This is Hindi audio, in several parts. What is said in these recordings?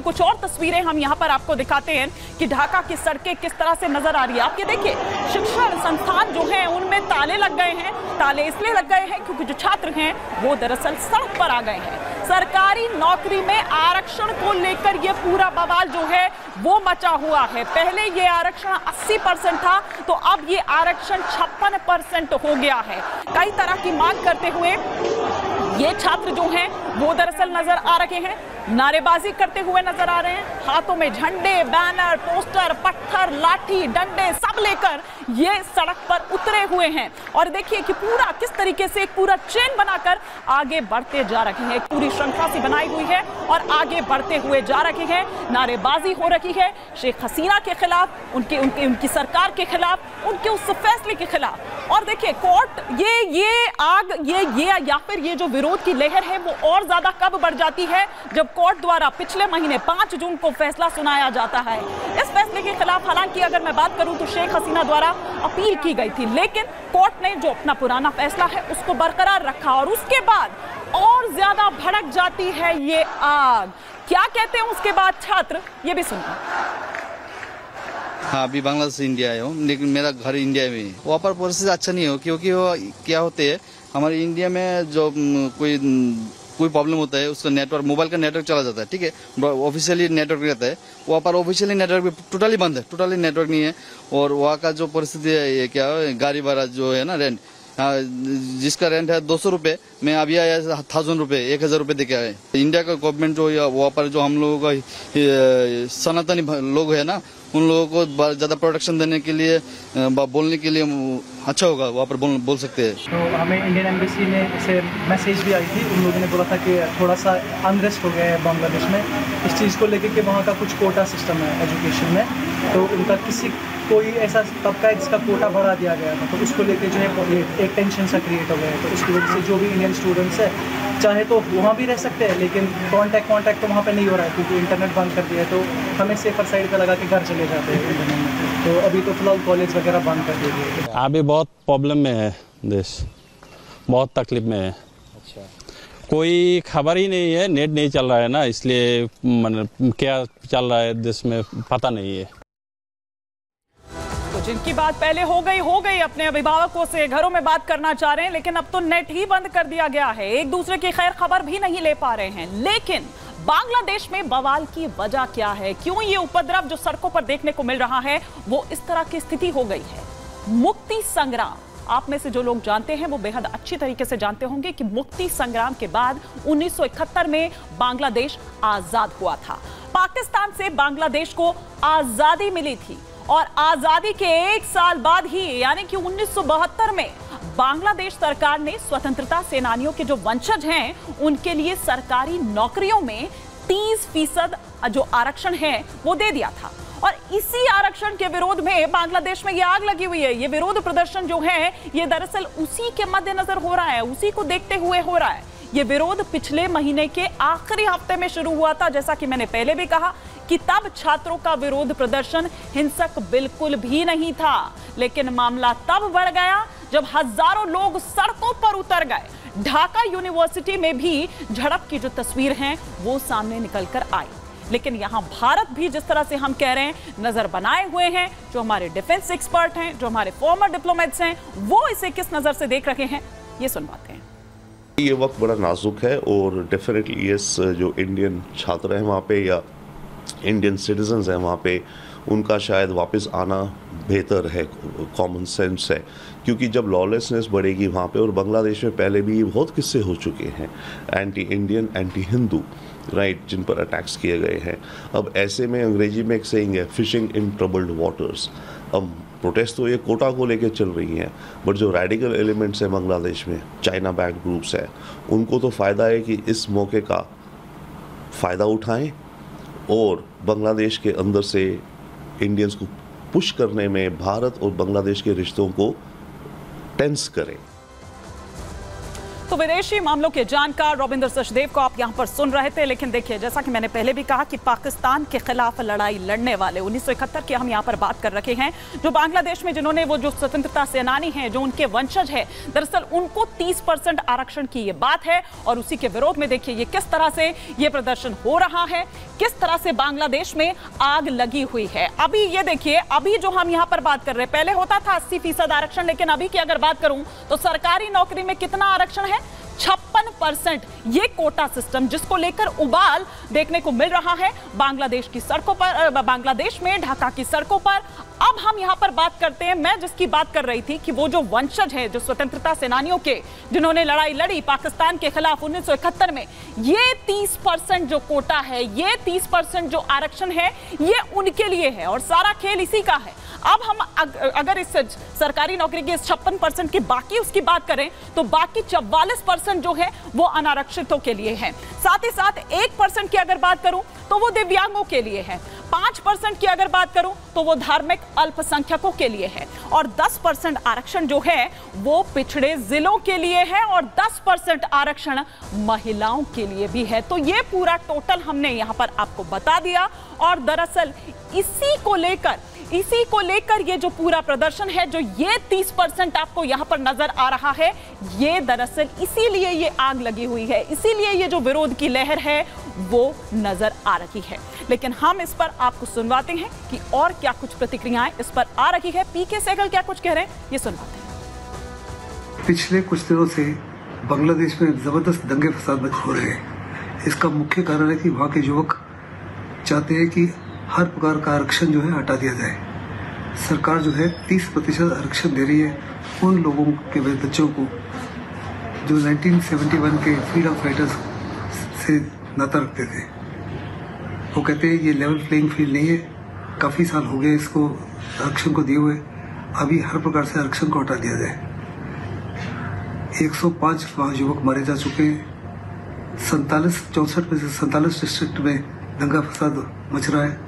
कुछ और तस्वीरें हम यहाँ पर आपको दिखाते हैं कि ढाका की सड़कें किस तरह से नजर आ रही है। आप ये देखिए, शिक्षण संस्थान जो है उनमें ताले लग गए हैं। ताले इसलिए लग गए हैं क्योंकि जो छात्र हैं वो दरअसल सड़क पर आ गए हैं। सरकारी नौकरी में आरक्षण को लेकर ये पूरा बवाल जो है वो मचा हुआ है। पहले ये आरक्षण 80% था, तो अब ये आरक्षण 56% हो गया है। कई तरह की मांग करते हुए ये छात्र जो हैं वो दरअसल नजर आ रहे हैं, नारेबाजी करते हुए नजर आ रहे हैं। हाथों में झंडे, बैनर, पोस्टर, पत्थर, लाठी, डंडे सब लेकर ये सड़क पर उतरे हुए हैं। और देखिए कि पूरा किस तरीके से एक पूरा चेन बनाकर आगे बढ़ते जा रहे हैं। एक पूरी श्रृंखला सी बनाई हुई है और आगे बढ़ते हुए जा रहे हैं। नारेबाजी हो रही है शेख हसीना के खिलाफ, उनकी सरकार के खिलाफ, उनके उस फैसले के खिलाफ। और देखिए कोर्ट ये आग या फिर ये जो विरोध की लहर है वो और ज्यादा कब बढ़ जाती है जब कोर्ट द्वारा पिछले महीने 5 जून को फैसला सुनाया जाता है। इस फैसले के खिलाफ हालांकि अगर मैं बात करूं तो शेख हसीना द्वारा अपील की गई थी, लेकिन कोर्ट ने जो अपना पुराना फैसला है उसको बरकरार रखा और उसके बाद और ज्यादा भड़क जाती है ये आग। क्या कहते हैं उसके बाद छात्र, ये भी सुनिए। हाँ, अभी बांग्लादेश से इंडिया आया हूँ, लेकिन मेरा घर इंडिया में है। वहाँ पर परिस्थिति अच्छा नहीं हो, क्योंकि वो क्या होते हैं हमारे इंडिया में जो कोई प्रॉब्लम होता है उसका नेटवर्क, मोबाइल का नेटवर्क चला जाता है, ठीक है, ऑफिशियली नेटवर्क रहता है। वहाँ पर ऑफिशियली नेटवर्क भी टोटली बंद है, टोटली नेटवर्क नहीं है। और वहाँ का जो परिस्थिति है ये क्या है, गाड़ी भाड़ा जो है ना रेंट, जिसका रेंट है 200 रुपये, मैं अभी आया 1000 रुपये, 1000 रुपये देके आए। इंडिया का गवर्नमेंट जो वहाँ पर जो हम लोगों का सनातनी लोग है ना, उन लोगों को ज्यादा प्रोटेक्शन देने के लिए, बोलने के लिए अच्छा होगा, वहाँ पर बोल सकते हैं। तो हमें इंडियन एम्बेसी ने से मैसेज भी आई थी, उन लोगों ने बोला था कि थोड़ा सा अनरेस्ट हो गया है बांग्लादेश में इस चीज़ को लेकर कि वहाँ का कुछ कोटा सिस्टम है एजुकेशन में, तो उनका कोई ऐसा तबका है जिसका कोटा बढ़ा दिया गया था, तो उसको लेके जो है एक टेंशन सा क्रिएट हो गया है। तो उसकी वजह से जो भी इंडियन स्टूडेंट्स है चाहे तो वहाँ भी रह सकते हैं, लेकिन कांटेक्ट तो वहाँ पे नहीं हो रहा है क्योंकि इंटरनेट बंद कर दिया है। तो हमें सेफर साइड पे लगा के घर चले जाते हैं इंटरनेट में। तो अभी तो फिलहाल कॉलेज वगैरह बंद कर दिए। अभी बहुत प्रॉब्लम में है देश, बहुत तकलीफ में है। अच्छा, कोई खबर ही नहीं है, नेट नहीं चल रहा है ना, इसलिए क्या चल रहा है देश में पता नहीं है। तो जिनकी बात पहले हो गई, अपने अभिभावकों से घरों में बात करना चाह रहे हैं, लेकिन अब तो नेट ही बंद कर दिया गया है, एक दूसरे की खैर खबर भी नहीं ले पा रहे हैं। लेकिन बांग्लादेश में बवाल की वजह क्या है, क्यों ये उपद्रव जो सड़कों पर देखने को मिल रहा है वो इस तरह की स्थिति हो गई है? मुक्ति संग्राम, आप में से जो लोग जानते हैं वो बेहद अच्छी तरीके से जानते होंगे कि मुक्ति संग्राम के बाद 1971 में बांग्लादेश आजाद हुआ था। पाकिस्तान से बांग्लादेश को आजादी मिली थी और आजादी के 1 साल बाद ही यानी कि 1972 में बांग्लादेश सरकार ने स्वतंत्रता सेनानियों के जो वंशज हैं उनके लिए सरकारी नौकरियों में 30% जो आरक्षण है वो दे दिया था। और इसी आरक्षण के विरोध में बांग्लादेश में ये आग लगी हुई है। ये विरोध प्रदर्शन जो है ये दरअसल उसी के मद्देनजर हो रहा है, उसी को देखते हुए हो रहा है। ये विरोध पिछले महीने के आखिरी हफ्ते में शुरू हुआ था, जैसा कि मैंने पहले भी कहा कि तब छात्रों का विरोध प्रदर्शन हिंसक बिल्कुल भी नहीं था। लेकिन मामला तब बढ़ गया जब हजारों लोग सड़कों पर उतर गए। ढाका यूनिवर्सिटी में भी झड़प की जो तस्वीर है वो सामने निकलकर आई। लेकिन यहां भारत भी जिस तरह से हम कह रहे हैं नजर बनाए हुए हैं, जो हमारे डिफेंस एक्सपर्ट हैं, जो हमारे फॉर्मर डिप्लोमेट्स हैं, वो इसे किस नजर से देख रहे हैं ये सुनवाते हैं। ये वक्त बड़ा नाजुक है और डेफिनेटली इस जो इंडियन छात्र हैं वहाँ पे या इंडियन सिटीजन्स हैं वहाँ पे, उनका शायद वापस आना बेहतर है, कॉमन सेंस है, क्योंकि जब लॉलेसनेस बढ़ेगी वहाँ पे, और बांग्लादेश में पहले भी बहुत किस्से हो चुके हैं anti Indian, anti Hindu, right, जिन पर अटैक्स किए गए हैं। अब ऐसे में अंग्रेजी में एक सेइंग है, फिशिंग इन ट्रबल्ड वाटर्स। अब प्रोटेस्ट तो ये कोटा को लेके चल रही हैं, बट जो रेडिकल एलिमेंट्स हैं बांग्लादेश में, चाइना बैक्ड ग्रुप्स हैं, उनको तो फ़ायदा है कि इस मौके का फ़ायदा उठाएं और बांग्लादेश के अंदर से इंडियंस को पुश करने में भारत और बांग्लादेश के रिश्तों को टेंस करें। तो तो विदेशी मामलों के जानकार रविंद्र सचदेव को आप यहां पर सुन रहे थे। लेकिन देखिए, जैसा कि मैंने पहले भी कहा कि पाकिस्तान के खिलाफ लड़ाई लड़ने वाले 1971 की हम यहां पर बात कर रखे हैं, जो बांग्लादेश में जिन्होंने वो जो स्वतंत्रता सेनानी हैं, जो उनके वंशज है, दरअसल उनको 30% आरक्षण की ये बात है। और उसी के विरोध में देखिए ये किस तरह से ये प्रदर्शन हो रहा है, किस तरह से बांग्लादेश में आग लगी हुई है। अभी ये देखिए, अभी जो हम यहां पर बात कर रहे हैं, पहले होता था 80% आरक्षण, लेकिन अभी की अगर बात करूं तो सरकारी नौकरी में कितना आरक्षण है? 56%। ये कोटा सिस्टम जिसको लेकर उबाल देखने को मिल रहा है बांग्लादेश की सड़कों पर, बांग्लादेश में ढाका की सड़कों पर। अब हम यहां पर बात करते हैं, मैं जिसकी बात कर रही थी कि वो जो वंशज है, जो स्वतंत्रता सेनानियों के, जिन्होंने लड़ाई लड़ी पाकिस्तान के खिलाफ 1971 में, ये 30% जो कोटा है, ये 30% जो आरक्षण है, ये उनके लिए है और सारा खेल इसी का है। अब हम अगर इस सरकारी नौकरी के 56% की बाकी उसकी बात करें तो बाकी 44% जो है वो अनारक्षितों के लिए है। साथ ही साथ 1% की अगर बात करूं तो वो दिव्यांगों के लिए है, 5% की अगर बात करूं तो वो धार्मिक अल्पसंख्यकों के लिए है, और 10% आरक्षण जो है वो पिछड़े जिलों के लिए है, और 10% आरक्षण महिलाओं के लिए भी है। तो ये पूरा टोटल हमने यहां पर आपको बता दिया। और दरअसल इसी को लेकर ये जो पूरा प्रदर्शन है, जो ये 30% आपको यहां पर नजर आ रहा है, ये दरअसल इसीलिए ये आग लगी हुई है, इसीलिए ये जो विरोध की लहर है वो नजर आ रही है। लेकिन हम इस पर आपको सुनवाते हैं कि और क्या कुछ प्रतिक्रियाएं इस पर आ रही है। पीके सहगल क्या कुछ कह रहे हैं, ये सुनवाते हैं। पिछले कुछ दिनों से बांग्लादेश में जबरदस्त दंगे फसाद हो रहे हैं। इसका मुख्य कारण है कि वहाँ के युवक चाहते हैं कि हर प्रकार का आरक्षण जो है हटा दिया जाए। सरकार जो है 30% आरक्षण दे रही है उन लोगों के बच्चों को जो 1971 के फ्रीडम फाइटर्स से नाता रखते थे। वो कहते हैं ये लेवल प्लेइंग फील्ड नहीं है, काफ़ी साल हो गए इसको आरक्षण को दिए हुए, अभी हर प्रकार से आरक्षण को हटा दिया जाए। 105 युवक मारे जा चुके हैं। 64 में से 47 डिस्ट्रिक्ट में दंगा फसाद मच रहा है।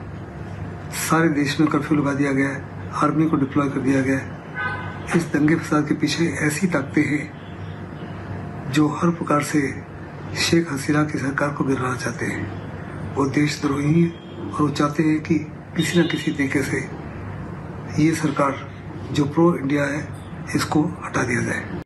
सारे देश में कर्फ्यू लगा दिया गया है, आर्मी को डिप्लॉय कर दिया गया है। इस दंगे फसाद के पीछे ऐसी ताकतें हैं जो हर प्रकार से शेख हसीना की सरकार को गिराना चाहते हैं। वो देशद्रोही हैं और वो चाहते हैं कि किसी न किसी तरीके से ये सरकार जो प्रो इंडिया है इसको हटा दिया जाए।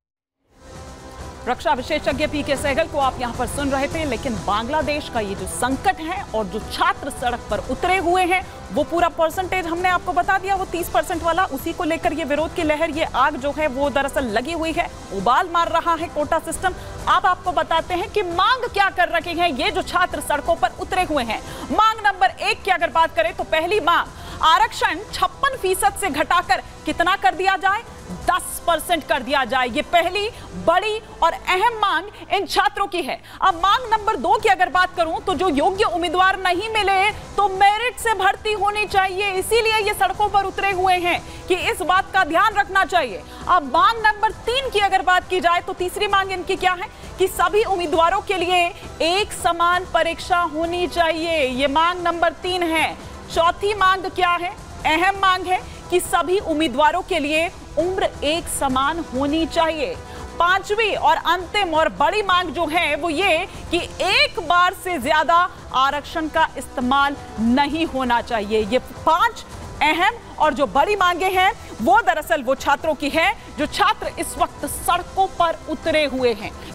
रक्षा विशेषज्ञ पीके सहगल को आप यहां पर सुन रहे थे। लेकिन बांग्लादेश का ये जो संकट है और जो छात्र सड़क पर उतरे हुए हैं, वो पूरा परसेंटेज हमने आपको बता दिया, वो 30% वाला, उसी को लेकर ये विरोध की लहर, ये आग जो है वो दरअसल लगी हुई है, उबाल मार रहा है कोटा सिस्टम। अब आपको बताते हैं कि मांग क्या कर रखे हैं ये जो छात्र सड़कों पर उतरे हुए हैं। मांग नंबर 1 की अगर बात करें तो पहली मांग, आरक्षण 56% से घटाकर कितना कर दिया जाए? 10% कर दिया जाए। ये पहली बड़ी और अहम मांग इन छात्रों की है। अब मांग नंबर 2 की अगर बात करूं तो जो योग्य उम्मीदवार नहीं मिले तो मेरिट से भर्ती होनी चाहिए, इसीलिए ये सड़कों पर उतरे हुए हैं कि इस बात का ध्यान रखना चाहिए। अब मांग नंबर 3 की अगर बात की जाए तो तीसरी मांग इनकी क्या है कि सभी उम्मीदवारों के लिए एक समान परीक्षा होनी चाहिए। ये मांग नंबर 3 है। चौथी मांग क्या है? अहम मांग है कि सभी उम्मीदवारों के लिए उम्र एक समान होनी चाहिए। पांचवी और अंतिम और बड़ी मांग जो है वो ये कि एक बार से ज्यादा आरक्षण का इस्तेमाल नहीं होना चाहिए। ये 5 अहम और जो बड़ी मांगे हैं वो दरअसल वो छात्रों की है जो छात्र इस वक्त सड़कों पर उतरे हुए हैं।